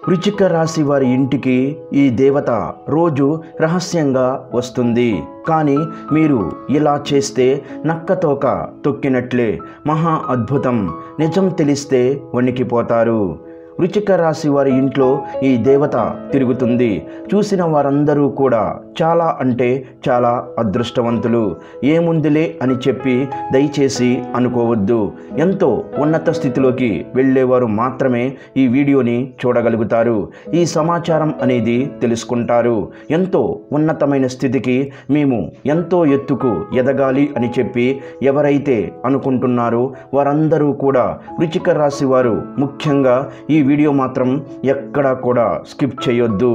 వృశ్చిక రాశి వారి ఇంటికి ఈ దేవత రోజు రహస్యంగా వస్తుంది. కానీ మీరు ఇలా చేస్తే నక్కతోక తొక్కినట్లే. మహా అద్భుతం. నిజం తెలిస్తే వణికిపోతారు. వృశ్చిక రాశి వారి ఇంట్లో ఈ దేవత తిరుగుతుంది. చూసిన వారందరూ కూడా చాలా అంటే చాలా అదృష్టవంతులు. ఏముందిలే అని చెప్పి దయచేసి అనుకోవద్దు. ఎంతో ఉన్నత స్థితిలోకి వెళ్ళేవారు మాత్రమే ఈ వీడియోని చూడగలుగుతారు. ఈ సమాచారం అనేది తెలుసుకుంటారు. ఎంతో ఉన్నతమైన స్థితికి మేము ఎంతో ఎత్తుకు ఎదగాలి అని చెప్పి ఎవరైతే అనుకుంటున్నారో వారందరూ కూడా వృశ్చిక రాశి వారు ముఖ్యంగా ఈ వీడియో మాత్రం ఎక్కడా కూడా స్కిప్ చేయొద్దు.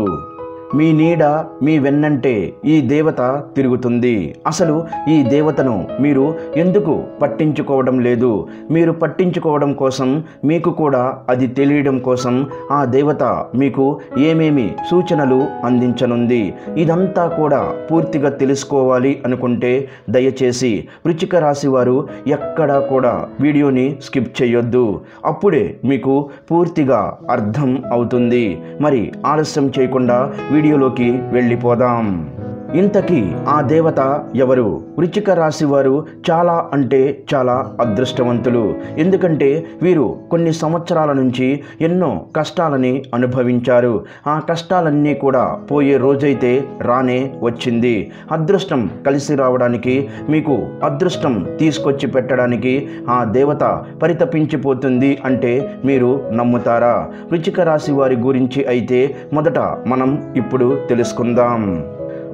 మీ నీడ మీ వెన్నంటే ఈ దేవత తిరుగుతుంది. అసలు ఈ దేవతను మీరు ఎందుకు పట్టించుకోవడం లేదు? మీరు పట్టించుకోవడం కోసం, మీకు కూడా అది తెలియడం కోసం ఆ దేవత మీకు ఏమేమి సూచనలు అందించనుంది. ఇదంతా కూడా పూర్తిగా తెలుసుకోవాలి అనుకుంటే దయచేసి వృశ్చిక రాశి వారు ఎక్కడా కూడా వీడియోని స్కిప్ చేయొద్దు. అప్పుడే మీకు పూర్తిగా అర్థం అవుతుంది. మరి ఆలస్యం చేయకుండా వీడియోలోకి వెళ్ళిపోదాం. ఇంతకీ ఆ దేవత ఎవరు? వృశ్చిక రాశి వారు చాలా అంటే చాలా అదృష్టవంతులు. ఎందుకంటే వీరు కొన్ని సంవత్సరాల నుంచి ఎన్నో కష్టాలని అనుభవించారు. ఆ కష్టాలన్నీ కూడా పోయే రోజైతే రానే వచ్చింది. అదృష్టం కలిసి రావడానికి, మీకు అదృష్టం తీసుకొచ్చి పెట్టడానికి ఆ దేవత పరితపించిపోతుంది అంటే మీరు నమ్ముతారా? వృశ్చిక రాశి వారి గురించి అయితే మొదట మనం ఇప్పుడు తెలుసుకుందాం.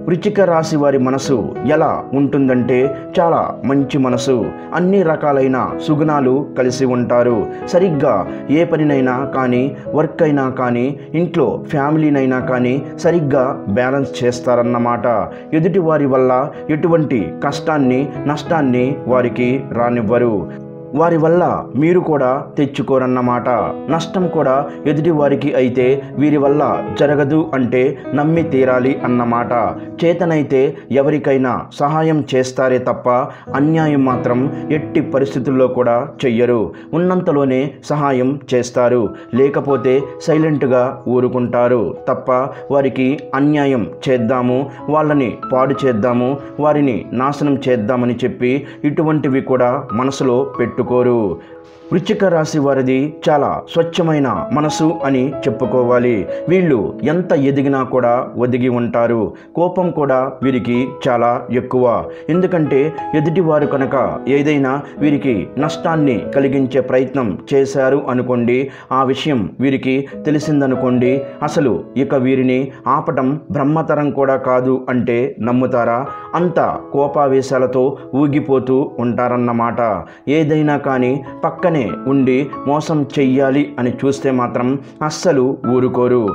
వృశ్చిక రాశి వారి మనసు ఎలా ఉంటుందంటే చాలా మంచి మనసు. అన్ని రకాలైన సుగుణాలు కలిసి ఉంటారు. సరిగ్గా ఏ పనినైనా కానీ, వర్క్ అయినా కానీ, ఇంట్లో ఫ్యామిలీనైనా కానీ సరిగ్గా బ్యాలెన్స్ చేస్తారన్నమాట. ఎదుటి వారి వల్ల ఎటువంటి కష్టాన్ని, నష్టాన్ని వారికి రానివ్వరు. వారి వల్ల మీరు కూడా తెచ్చుకోరన్నమాట. నష్టం కూడా ఎదుటి వారికి అయితే వీరి వల్ల జరగదు అంటే నమ్మి తీరాలి అన్నమాట. చేతనైతే ఎవరికైనా సహాయం చేస్తారే తప్ప అన్యాయం మాత్రం ఎట్టి పరిస్థితుల్లో కూడా చెయ్యరు. ఉన్నంతలోనే సహాయం చేస్తారు. లేకపోతే సైలెంట్గా ఊరుకుంటారు తప్ప వారికి అన్యాయం చేద్దాము, వాళ్ళని పాడు చేద్దాము, వారిని నాశనం చేద్దామని చెప్పి ఇటువంటివి కూడా మనసులో పెట్టుకోరు. వృశ్చిక రాశి వారిది చాలా స్వచ్ఛమైన మనసు అని చెప్పుకోవాలి. వీళ్ళు ఎంత ఎదిగినా కూడా ఒదిగి ఉంటారు. కోపం కూడా వీరికి చాలా ఎక్కువ. ఎందుకంటే ఎదుటివారు కనుక ఏదైనా వీరికి నష్టాన్ని కలిగించే ప్రయత్నం చేశారు అనుకోండి, ఆ విషయం వీరికి తెలిసిందనుకోండి, అసలు ఇక వీరిని ఆపటం బ్రహ్మతరం కూడా కాదు అంటే నమ్ముతారా? అంత కోపావేశాలతో ఊగిపోతూ ఉంటారన్నమాట. ఏదైనా కానీ పక్కనే ఉండి మోసం చెయ్యాలి అని చూస్తే మాత్రం అస్సలు ఊరుకోరు.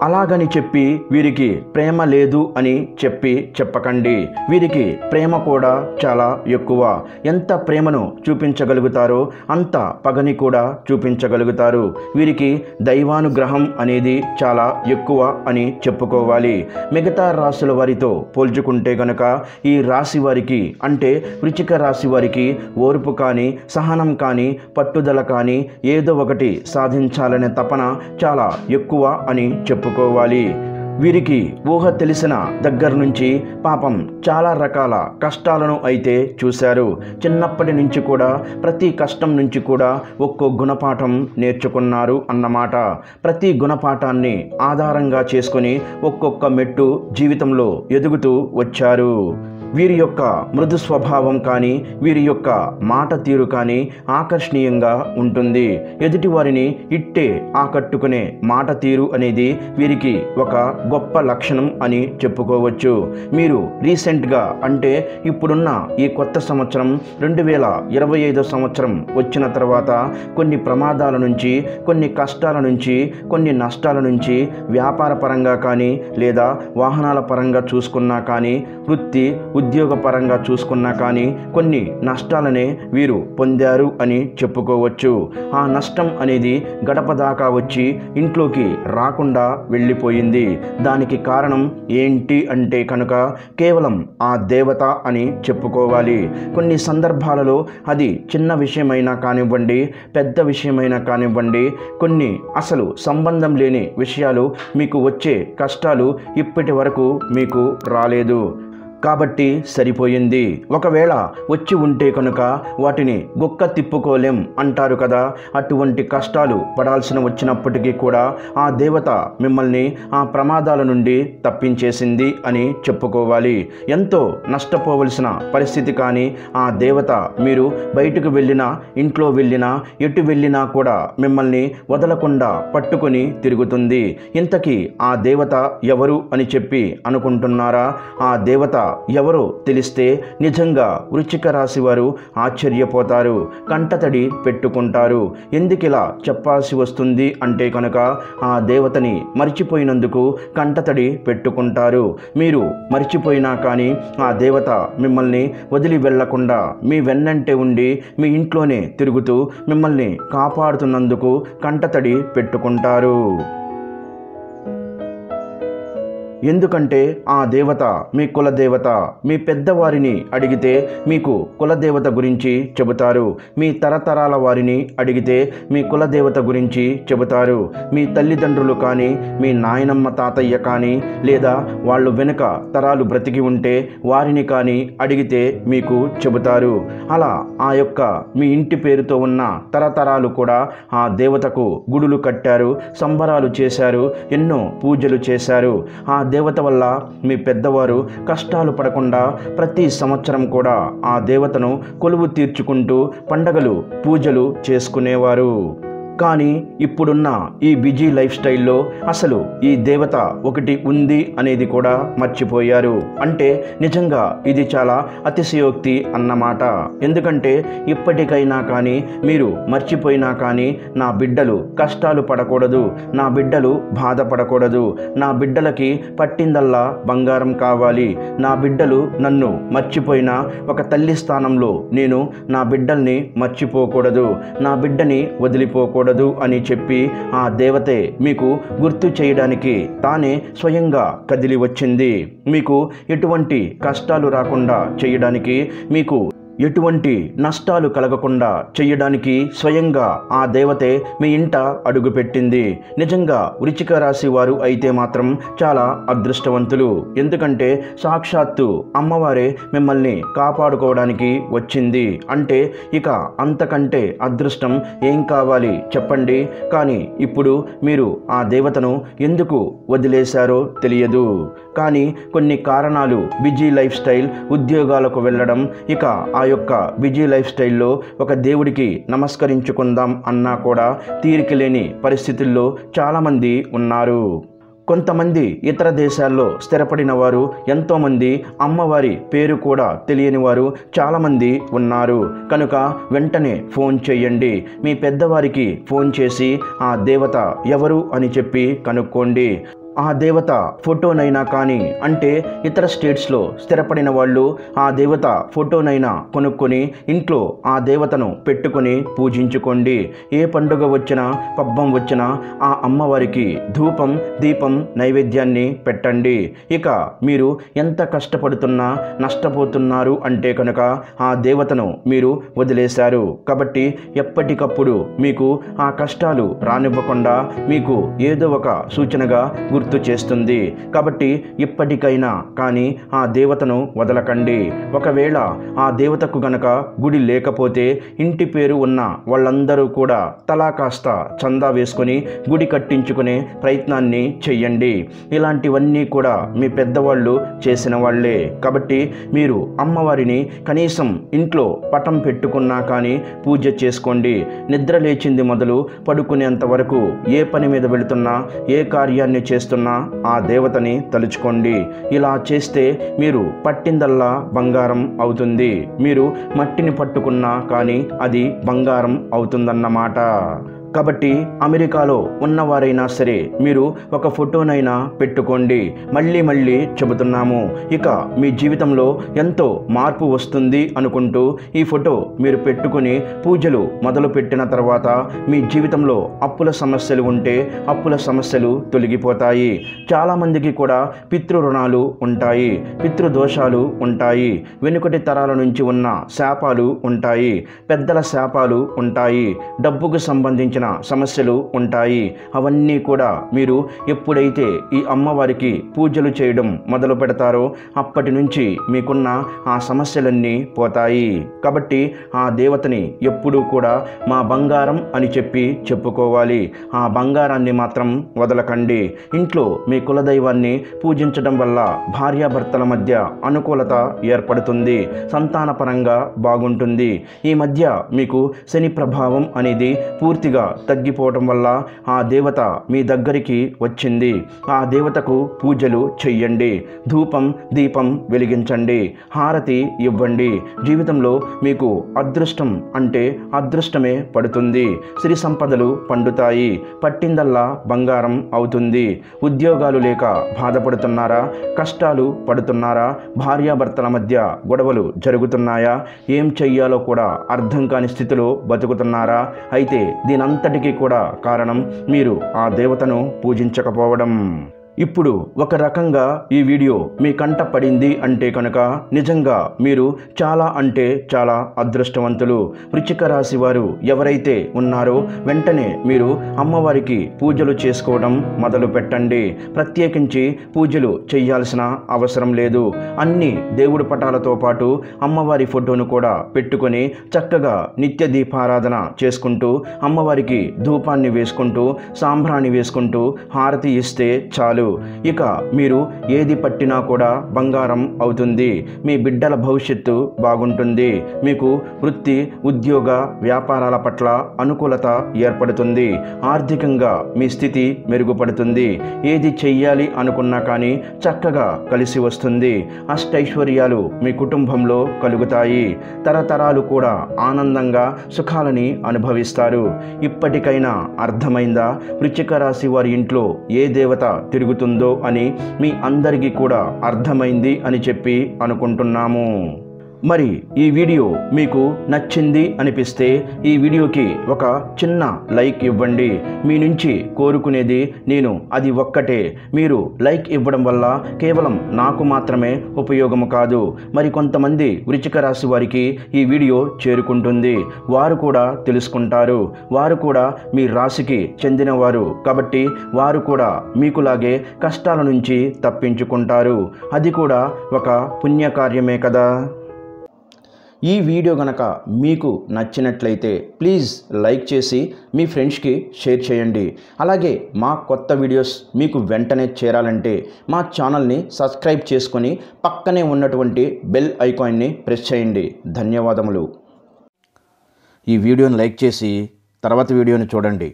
అలాగని చెప్పి వీరికి ప్రేమ లేదు అని చెప్పకండి. వీరికి ప్రేమ కూడా చాలా ఎక్కువ. ఎంత ప్రేమను చూపించగలుగుతారో అంత పగని కూడా చూపించగలుగుతారు. వీరికి దైవానుగ్రహం అనేది చాలా ఎక్కువ అని చెప్పుకోవాలి. మిగతా రాశుల వారితో పోల్చుకుంటే గనక ఈ రాశి వారికి అంటే వృశ్చిక రాశి వారికి ఓర్పు కానీ, సహనం కానీ, పట్టుదల కానీ, ఏదో ఒకటి సాధించాలనే తపన చాలా ఎక్కువ అని చెప్పుకోవాలి. వీరికి ఊహ తెలిసిన దగ్గర నుంచి పాపం చాలా రకాల కష్టాలను అయితే చూశారు. చిన్నప్పటి నుంచి కూడా ప్రతి కష్టం నుంచి కూడా ఒక్కో గుణపాఠం నేర్చుకున్నారు అన్నమాట. ప్రతి గుణపాఠాన్ని ఆధారంగా చేసుకొని ఒక్కొక్క మెట్టు జీవితంలో ఎదుగుతూ వచ్చారు. వీరి యొక్క మృదు స్వభావం కానీ, వీరి యొక్క మాట తీరు కానీ ఆకర్షణీయంగా ఉంటుంది. ఎదుటి వారిని ఇట్టే ఆకట్టుకునే మాట తీరు అనేది వీరికి ఒక గొప్ప లక్షణం అని చెప్పుకోవచ్చు. మీరు రీసెంట్గా అంటే ఇప్పుడున్న ఈ కొత్త సంవత్సరం 2025 సంవత్సరం వచ్చిన తర్వాత కొన్ని ప్రమాదాల నుంచి, కొన్ని కష్టాల నుంచి, కొన్ని నష్టాల నుంచి వ్యాపార పరంగా కానీ లేదా వాహనాల పరంగా చూసుకున్నా కానీ, వృత్తి ఉద్యోగపరంగా చూసుకున్నా కానీ కొన్ని నష్టాలనే వీరు పొందారు అని చెప్పుకోవచ్చు. ఆ నష్టం అనేది గడప దాకా వచ్చి ఇంట్లోకి రాకుండా వెళ్ళిపోయింది. దానికి కారణం ఏంటి అంటే కనుక కేవలం ఆ దేవత అని చెప్పుకోవాలి. కొన్ని సందర్భాలలో అది చిన్న విషయమైనా కానివ్వండి, పెద్ద విషయమైనా కానివ్వండి, కొన్ని అసలు సంబంధం లేని విషయాలు మీకు వచ్చే కష్టాలు ఇప్పటి వరకు మీకు రాలేదు కాబట్టి సరిపోయింది. ఒకవేళ వచ్చి ఉంటే కనుక వాటిని గుక్క తిప్పుకోలేం అంటారు కదా, అటువంటి కష్టాలు పడాల్సిన వచ్చినప్పటికీ కూడా ఆ దేవత మిమ్మల్ని ఆ ప్రమాదాల నుండి తప్పించేసింది అని చెప్పుకోవాలి. ఎంతో నష్టపోవలసిన పరిస్థితి కానీ ఆ దేవత మీరు బయటకు వెళ్ళినా, ఇంట్లో వెళ్ళినా, ఎటు వెళ్ళినా కూడా మిమ్మల్ని వదలకుండా పట్టుకొని తిరుగుతుంది. ఇంతకీ ఆ దేవత ఎవరు అని చెప్పి అనుకుంటున్నారా? ఆ దేవత ఎవరో తెలిస్తే నిజంగా వృశ్చిక రాశి వారు ఆశ్చర్యపోతారు, కంటతడి పెట్టుకుంటారు. ఎందుకిలా చెప్పాల్సి వస్తుంది అంటే కనుక ఆ దేవతని మర్చిపోయినందుకు కంటతడి పెట్టుకుంటారు. మీరు మర్చిపోయినా కానీ ఆ దేవత మిమ్మల్ని వదిలి వెళ్లకుండా మీ వెన్నంటే ఉండి మీ ఇంట్లోనే తిరుగుతూ మిమ్మల్ని కాపాడుతున్నందుకు కంటతడి పెట్టుకుంటారు. ఎందుకంటే ఆ దేవత మీ కులదేవత. మీ పెద్దవారిని అడిగితే మీకు కులదేవత గురించి చెబుతారు. మీ తరతరాల వారిని అడిగితే మీ కులదేవత గురించి చెబుతారు. మీ తల్లిదండ్రులు కానీ, మీ నాయనమ్మ తాతయ్య కానీ, లేదా వాళ్ళు వెనుక తరాలు బ్రతికి ఉంటే వారిని కానీ అడిగితే మీకు చెబుతారు. అలా ఆ యొక్క మీ ఇంటి పేరుతో ఉన్న తరతరాలు కూడా ఆ దేవతకు గుడులు కట్టారు, సంబరాలు చేశారు, ఎన్నో పూజలు చేశారు. ఆ దేవత వల్ల మీ పెద్దవారు కష్టాలు పడకుండా ప్రతి సంవత్సరం కూడా ఆ దేవతను కొలువు తీర్చుకుంటూ పండగలు, పూజలు చేసుకునేవారు. కానీ ఇప్పుడున్న ఈ బిజీ లైఫ్ స్టైల్లో అసలు ఈ దేవత ఒకటి ఉంది అనేది కూడా మర్చిపోయారు. అంటే నిజంగా ఇది చాలా అతిశయోక్తి అన్నమాట. ఎందుకంటే ఇప్పటికైనా కానీ మీరు మర్చిపోయినా కానీ నా బిడ్డలు కష్టాలు పడకూడదు, నా బిడ్డలు బాధపడకూడదు, నా బిడ్డలకి పట్టిందల్లా బంగారం కావాలి, నా బిడ్డలు నన్ను మర్చిపోయినా ఒక తల్లి స్థానంలో నేను నా బిడ్డల్ని మర్చిపోకూడదు, నా బిడ్డని వదిలిపోకూడదు అని చెప్పి ఆ దేవతే మీకు గుర్తు చేయడానికి తానే స్వయంగా కదిలి వచ్చింది. మీకు ఎటువంటి కష్టాలు రాకుండా చేయడానికి, మీకు ఎటువంటి నష్టాలు కలగకుండా చేయడానికి స్వయంగా ఆ దేవతే మీ ఇంట అడుగుపెట్టింది. నిజంగా వృశ్చిక రాశి వారు అయితే మాత్రం చాలా అదృష్టవంతులు. ఎందుకంటే సాక్షాత్తు అమ్మవారే మిమ్మల్ని కాపాడుకోవడానికి వచ్చింది. అంటే ఇక అంతకంటే అదృష్టం ఏం కావాలి చెప్పండి. కానీ ఇప్పుడు మీరు ఆ దేవతను ఎందుకు వదిలేశారో తెలియదు. కానీ కొన్ని కారణాలు, బిజీ లైఫ్ స్టైల్, ఉద్యోగాలకు వెళ్ళడం, ఇక ఆ యొక్క బిజీ లైఫ్ స్టైల్లో ఒక దేవుడికి నమస్కరించుకుందాం అన్నా కూడా తీరిక లేని పరిస్థితుల్లో చాలామంది ఉన్నారు. కొంతమంది ఇతర దేశాల్లో స్థిరపడిన వారు, ఎంతోమంది అమ్మవారి పేరు కూడా తెలియని వారు చాలామంది ఉన్నారు. కనుక వెంటనే ఫోన్ చేయండి. మీ పెద్దవారికి ఫోన్ చేసి ఆ దేవత ఎవరు అని చెప్పి కనుక్కోండి. ఆ దేవత ఫోటోనైనా కానీ, అంటే ఇతర స్టేట్స్లో స్థిరపడిన వాళ్ళు ఆ దేవత ఫోటోనైనా కొనుక్కొని ఇంట్లో ఆ దేవతను పెట్టుకొని పూజించుకోండి. ఏ పండుగ వచ్చినా, పబ్బం వచ్చినా ఆ అమ్మవారికి ధూపం, దీపం, నైవేద్యాన్ని పెట్టండి. ఇక మీరు ఎంత కష్టపడుతున్నా నష్టపోతున్నారు అంటే కనుక ఆ దేవతను మీరు వదిలేశారు. కాబట్టి ఎప్పటికప్పుడు మీకు ఆ కష్టాలు రానివ్వకుండా మీకు ఏదో ఒక సూచనగా గుర్తు చేస్తుంది. కాబట్టి ఇప్పటికైనా కానీ ఆ దేవతను వదలకండి. ఒకవేళ ఆ దేవతకు గనక గుడి లేకపోతే ఇంటి పేరు ఉన్న వాళ్ళందరూ కూడా తలా కాస్త చందా వేసుకొని గుడి కట్టించుకునే ప్రయత్నాన్ని చెయ్యండి. ఇలాంటివన్నీ కూడా మీ పెద్దవాళ్ళు చేసిన వాళ్ళే. కాబట్టి మీరు అమ్మవారిని కనీసం ఇంట్లో పటం పెట్టుకున్నా కానీ పూజ చేసుకోండి. నిద్ర లేచింది మొదలు పడుకునేంత వరకు ఏ పని మీద వెళుతున్నా, ఏ కార్యాన్ని చేస్తున్నా ఆ దేవతని తలుచుకోండి. ఇలా చేస్తే మీరు పట్టిందల్లా బంగారం అవుతుంది. మీరు మట్టిని పట్టుకున్నా కానీ అది బంగారం అవుతుందన్నమాట. కాబట్టి అమెరికాలో ఉన్నవారైనా సరే మీరు ఒక ఫోటోనైనా పెట్టుకోండి. మళ్ళీ మళ్ళీ చెబుతున్నాము. ఇక మీ జీవితంలో ఎంతో మార్పు వస్తుంది అనుకుంటూ ఈ ఫోటో మీరు పెట్టుకుని పూజలు మొదలుపెట్టిన తర్వాత మీ జీవితంలో అప్పుల సమస్యలు ఉంటే అప్పుల సమస్యలు తొలగిపోతాయి. చాలామందికి కూడా పితృ రుణాలు ఉంటాయి, పితృదోషాలు ఉంటాయి, వెనుకటి తరాల నుంచి ఉన్న శాపాలు ఉంటాయి, పెద్దల శాపాలు ఉంటాయి, డబ్బుకు సంబంధించిన సమస్యలు ఉంటాయి. అవన్నీ కూడా మీరు ఎప్పుడైతే ఈ అమ్మవారికి పూజలు చేయడం మొదలు పెడతారో అప్పటి నుంచి మీకున్న ఆ సమస్యలన్నీ పోతాయి. కాబట్టి ఆ దేవతని ఎప్పుడూ కూడా మా బంగారం అని చెప్పి చెప్పుకోవాలి. ఆ బంగారాన్ని మాత్రం వదలకండి. ఇంట్లో మీ కులదైవాన్ని పూజించడం వల్ల భార్యాభర్తల మధ్య అనుకూలత ఏర్పడుతుంది, సంతానపరంగా బాగుంటుంది. ఈ మధ్య మీకు శని ప్రభావం అనేది పూర్తిగా తగ్గిపోవటం వల్ల ఆ దేవత మీ దగ్గరికి వచ్చింది. ఆ దేవతకు పూజలు చెయ్యండి, ధూపం దీపం వెలిగించండి, హారతి ఇవ్వండి. జీవితంలో మీకు అదృష్టం అంటే అదృష్టమే పడుతుంది. సిరి సంపదలు పండుతాయి, పట్టిందల్లా బంగారం అవుతుంది. ఉద్యోగాలు లేక బాధపడుతున్నారా? కష్టాలు పడుతున్నారా? భార్యాభర్తల మధ్య గొడవలు జరుగుతున్నాయా? ఏం చెయ్యాలో కూడా అర్థం కాని స్థితిలో బతుకుతున్నారా? అయితే దీనంతటికీ కూడా కారణం మీరు ఆ దేవతను పూజించకపోవడం. ఇప్పుడు ఒక రకంగా ఈ వీడియో మీ కంట పడింది అంటే కనుక నిజంగా మీరు చాలా అంటే చాలా అదృష్టవంతులు. వృశ్చిక రాశి వారు ఎవరైతే ఉన్నారో వెంటనే మీరు అమ్మవారికి పూజలు చేసుకోవడం మొదలు పెట్టండి. ప్రత్యేకించి పూజలు చేయాల్సిన అవసరం లేదు. అన్ని దేవుడి పటాలతో పాటు అమ్మవారి ఫోటోను కూడా పెట్టుకొని చక్కగా నిత్య దీపారాధన చేసుకుంటూ అమ్మవారికి ధూపాన్ని వేసుకుంటూ సాంబ్రాణి వేసుకుంటూ హారతి ఇస్తే చాలు. ఇక మీరు ఏది పట్టినా కూడా బంగారం అవుతుంది. మీ బిడ్డల భవిష్యత్తు బాగుంటుంది. మీకు వృత్తి ఉద్యోగ వ్యాపారాల పట్ల అనుకూలత ఏర్పడుతుంది. ఆర్థికంగా మీ స్థితి మెరుగుపడుతుంది. ఏది చెయ్యాలి అనుకున్నా కానీ చక్కగా కలిసి వస్తుంది. అష్టైశ్వర్యాలు మీ కుటుంబంలో కలుగుతాయి. తరతరాలు కూడా ఆనందంగా సుఖాలని అనుభవిస్తారు. ఇప్పటికైనా అర్థమైందా వృశ్చిక రాశి వారి ఇంట్లో ఏ దేవత తిరుగుతుందో అని? మీ అందరికీ కూడా అర్థమైంది అని చెప్పి అనుకుంటున్నాము. మరి ఈ వీడియో మీకు నచ్చింది అనిపిస్తే ఈ వీడియోకి ఒక చిన్న లైక్ ఇవ్వండి. మీ నుంచి కోరుకునేది నేను అది ఒక్కటే. మీరు లైక్ ఇవ్వడం వల్ల కేవలం నాకు మాత్రమే ఉపయోగము కాదు, మరి కొంతమంది వృశ్చిక రాశి వారికి ఈ వీడియో చేరుకుంటుంది. వారు కూడా తెలుసుకుంటారు. వారు కూడా మీ రాశికి చెందినవారు కాబట్టి వారు కూడా మీకులాగే కష్టాల నుంచి తప్పించుకుంటారు. అది కూడా ఒక పుణ్యకార్యమే కదా. ఈ వీడియో గనక మీకు నచ్చినట్లయితే ప్లీజ్ లైక్ చేసి మీ ఫ్రెండ్స్కి షేర్ చేయండి. అలాగే మా కొత్త వీడియోస్ మీకు వెంటనే చేరాలంటే మా ఛానల్ని సబ్స్క్రైబ్ చేసుకొని పక్కనే ఉన్నటువంటి బెల్ ఐకాన్ని ప్రెస్ చేయండి. ధన్యవాదములు. ఈ వీడియోని లైక్ చేసి తర్వాత వీడియోని చూడండి.